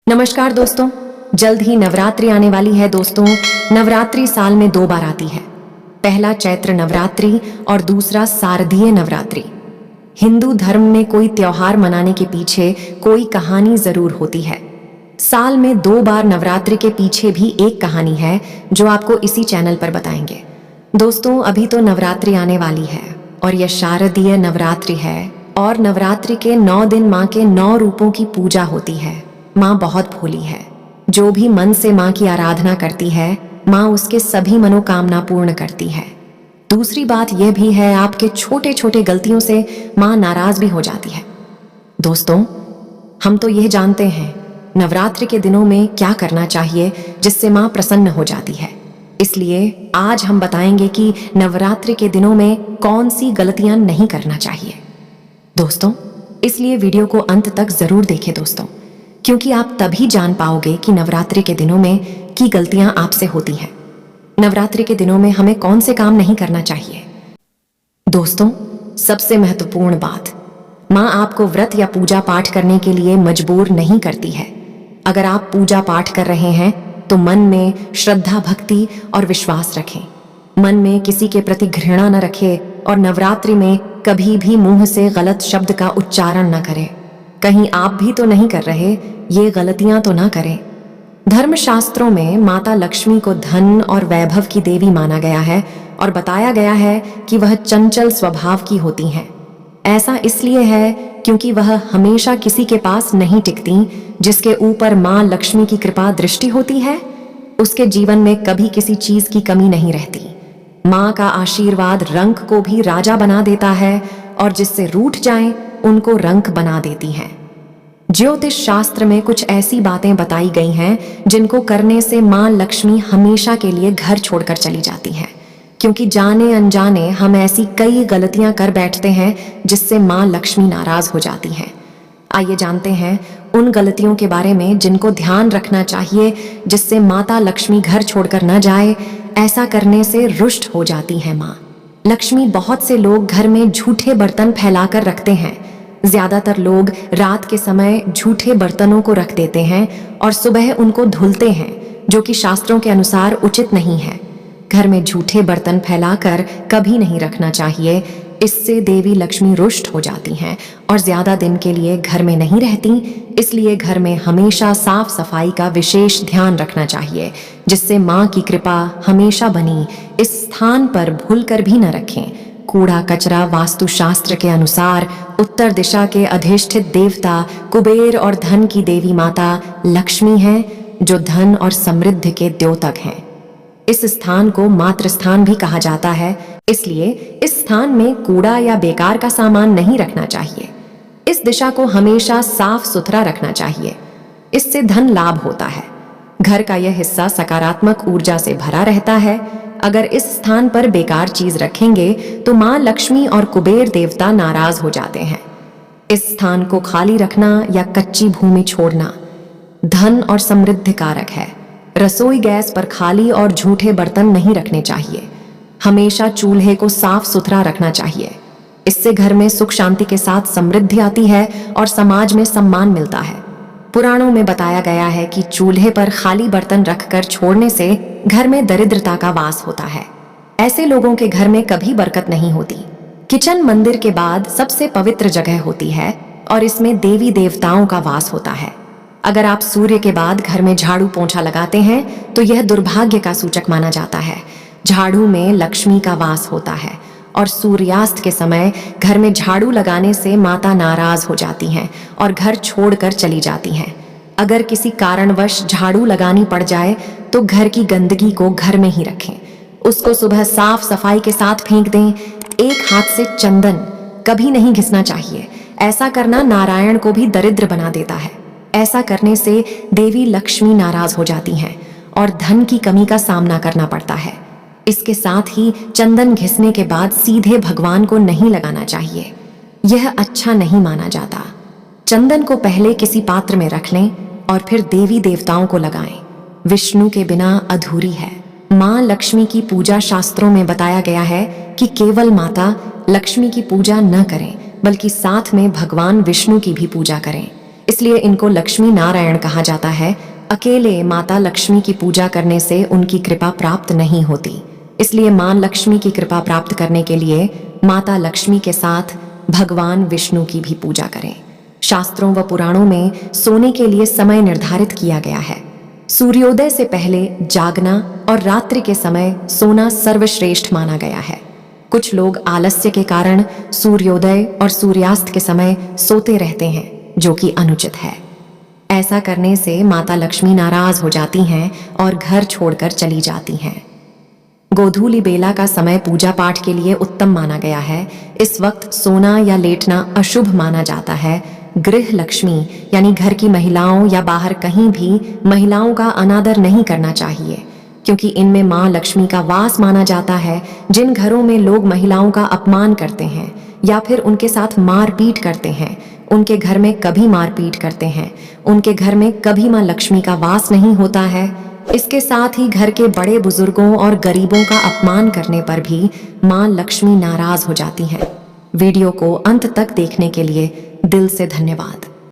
नमस्कार दोस्तों, जल्द ही नवरात्रि आने वाली है दोस्तों। नवरात्रि साल में 2 बार आती है। पहला चैत्र नवरात्रि और दूसरा शारदीय नवरात्रि। हिंदू धर्म में कोई त्योहार मनाने के पीछे कोई कहानी जरूर होती है। साल में 2 बार नवरात्रि के पीछे भी एक कहानी है जो आपको इसी चैनल पर बताएंगे। दोस्तों, अभी तो नवरात्रि आने वाली है और यह शारदीय नवरात्रि है और नवरात्रि के 9 दिन माँ के 9 रूपों की पूजा होती है। माँ बहुत भोली है। जो भी मन से माँ की आराधना करती है, माँ उसके सभी मनोकामना पूर्ण करती है। दूसरी बात यह भी है, आपके छोटे छोटे गलतियों से माँ नाराज भी हो जाती है। दोस्तों, हम तो यह जानते हैं नवरात्रि के दिनों में क्या करना चाहिए जिससे माँ प्रसन्न हो जाती है। इसलिए आज हम बताएंगे कि नवरात्रि के दिनों में कौन सी गलतियां नहीं करना चाहिए। दोस्तों, इसलिए वीडियो को अंत तक जरूर देखें दोस्तों, क्योंकि आप तभी जान पाओगे कि नवरात्रि के दिनों में की गलतियां आपसे होती हैं। नवरात्रि के दिनों में हमें कौन से काम नहीं करना चाहिए। दोस्तों, सबसे महत्वपूर्ण बात, माँ आपको व्रत या पूजा पाठ करने के लिए मजबूर नहीं करती है। अगर आप पूजा पाठ कर रहे हैं तो मन में श्रद्धा, भक्ति और विश्वास रखें। मन में किसी के प्रति घृणा न रखें और नवरात्रि में कभी भी मुंह से गलत शब्द का उच्चारण न करें। कहीं आप भी तो नहीं कर रहे, ये गलतियां तो ना करें। धर्मशास्त्रों में माता लक्ष्मी को धन और वैभव की देवी माना गया है और बताया गया है कि वह चंचल स्वभाव की होती हैं। ऐसा इसलिए है क्योंकि वह हमेशा किसी के पास नहीं टिकती। जिसके ऊपर माँ लक्ष्मी की कृपा दृष्टि होती है, उसके जीवन में कभी किसी चीज की कमी नहीं रहती। माँ का आशीर्वाद रंक को भी राजा बना देता है और जिससे रूठ जाएं उनको रंक बना देती हैं। ज्योतिष शास्त्र में कुछ ऐसी बातें बताई गई हैं जिनको करने से माँ लक्ष्मी हमेशा के लिए घर छोड़कर चली जाती हैं, क्योंकि जाने अनजाने हम ऐसी कई गलतियां कर बैठते हैं जिससे माँ लक्ष्मी नाराज हो जाती हैं। आइए जानते हैं उन गलतियों के बारे में जिनको ध्यान रखना चाहिए जिससे माता लक्ष्मी घर छोड़कर न जाए। ऐसा करने से रुष्ट हो जाती है माँ लक्ष्मी। बहुत से लोग घर में झूठे बर्तन फैलाकर रखते हैं। ज्यादातर लोग रात के समय झूठे बर्तनों को रख देते हैं और सुबह उनको धुलते हैं, जो कि शास्त्रों के अनुसार उचित नहीं है। घर में झूठे बर्तन फैलाकर कभी नहीं रखना चाहिए। इससे देवी लक्ष्मी रुष्ट हो जाती हैं और ज्यादा दिन के लिए घर में नहीं रहती। इसलिए घर में हमेशा साफ सफाई का विशेष ध्यान रखना चाहिए, जिससे माँ की कृपा हमेशा बनी। इस स्थान पर भूलकर भी न रखें। कूड़ा कचरा वास्तुशास्त्र के अनुसार उत्तर दिशा के अधिष्ठित देवता कुबेर और धन की देवी माता लक्ष्मी हैं, जो धन और समृद्धि के द्योतक हैं। इस स्थान को मातृ स्थान भी कहा जाता है। इसलिए इस स्थान में कूड़ा या बेकार का सामान नहीं रखना चाहिए। इस दिशा को हमेशा साफ सुथरा रखना चाहिए। इससे धन लाभ होता है। घर का यह हिस्सा सकारात्मक ऊर्जा से भरा रहता है। अगर इस स्थान पर बेकार चीज रखेंगे तो माँ लक्ष्मी और कुबेर देवता नाराज हो जाते हैं। इस स्थान को खाली रखना या कच्ची भूमि छोड़ना धन और समृद्धि कारक है। रसोई गैस पर खाली और झूठे बर्तन नहीं रखने चाहिए। हमेशा चूल्हे को साफ सुथरा रखना चाहिए। इससे घर में सुख शांति के साथ समृद्धि आती है और समाज में सम्मान मिलता है। पुराणों में बताया गया है कि चूल्हे पर खाली बर्तन रखकर छोड़ने से घर में दरिद्रता का वास होता है। ऐसे लोगों के घर में कभी बरकत नहीं होती। किचन मंदिर के बाद सबसे पवित्र जगह होती है और इसमें देवी देवताओं का वास होता है। अगर आप सूर्य के बाद घर में झाड़ू पोंछा लगाते हैं तो यह दुर्भाग्य का सूचक माना जाता है। झाड़ू में लक्ष्मी का वास होता है और सूर्यास्त के समय घर में झाड़ू लगाने से माता नाराज हो जाती हैं और घर छोड़कर चली जाती हैं। अगर किसी कारणवश झाड़ू लगानी पड़ जाए तो घर की गंदगी को घर में ही रखें। उसको सुबह साफ सफाई के साथ फेंक दें। एक हाथ से चंदन कभी नहीं घिसना चाहिए। ऐसा करना नारायण को भी दरिद्र बना देता है। ऐसा करने से देवी लक्ष्मी नाराज हो जाती हैं और धन की कमी का सामना करना पड़ता है। इसके साथ ही चंदन घिसने के बाद सीधे भगवान को नहीं लगाना चाहिए। यह अच्छा नहीं माना जाता। चंदन को पहले किसी पात्र में रख लें और फिर देवी देवताओं को लगाएं। विष्णु के बिना अधूरी है। माँ लक्ष्मी की पूजा शास्त्रों में बताया गया है कि केवल माता लक्ष्मी की पूजा न करें, बल्कि साथ में भगवान विष्णु की भी पूजा करें। इसलिए इनको लक्ष्मी नारायण कहा जाता है। अकेले माता लक्ष्मी की पूजा करने से उनकी कृपा प्राप्त नहीं होती, इसलिए मां लक्ष्मी की कृपा प्राप्त करने के लिए माता लक्ष्मी के साथ भगवान विष्णु की भी पूजा करें। शास्त्रों व पुराणों में सोने के लिए समय निर्धारित किया गया है। सूर्योदय से पहले जागना और रात्रि के समय सोना सर्वश्रेष्ठ माना गया है। कुछ लोग आलस्य के कारण सूर्योदय और सूर्यास्त के समय सोते रहते हैं, जो कि अनुचित है। ऐसा करने से माता लक्ष्मी नाराज हो जाती हैं और घर छोड़कर चली जाती हैं। गोधूली बेला का समय पूजा पाठ के लिए उत्तम माना गया है। इस वक्त सोना या लेटना अशुभ माना जाता है। गृह लक्ष्मी यानी घर की महिलाओं या बाहर कहीं भी महिलाओं का अनादर नहीं करना चाहिए, क्योंकि इनमें मां लक्ष्मी का वास माना जाता है। जिन घरों में लोग महिलाओं का अपमान करते हैं या फिर उनके साथ मारपीट करते हैं, उनके घर में कभी मारपीट करते हैं, उनके घर में कभी मां लक्ष्मी का वास नहीं होता है। इसके साथ ही घर के बड़े बुजुर्गों और गरीबों का अपमान करने पर भी मां लक्ष्मी नाराज हो जाती हैं। वीडियो को अंत तक देखने के लिए दिल से धन्यवाद।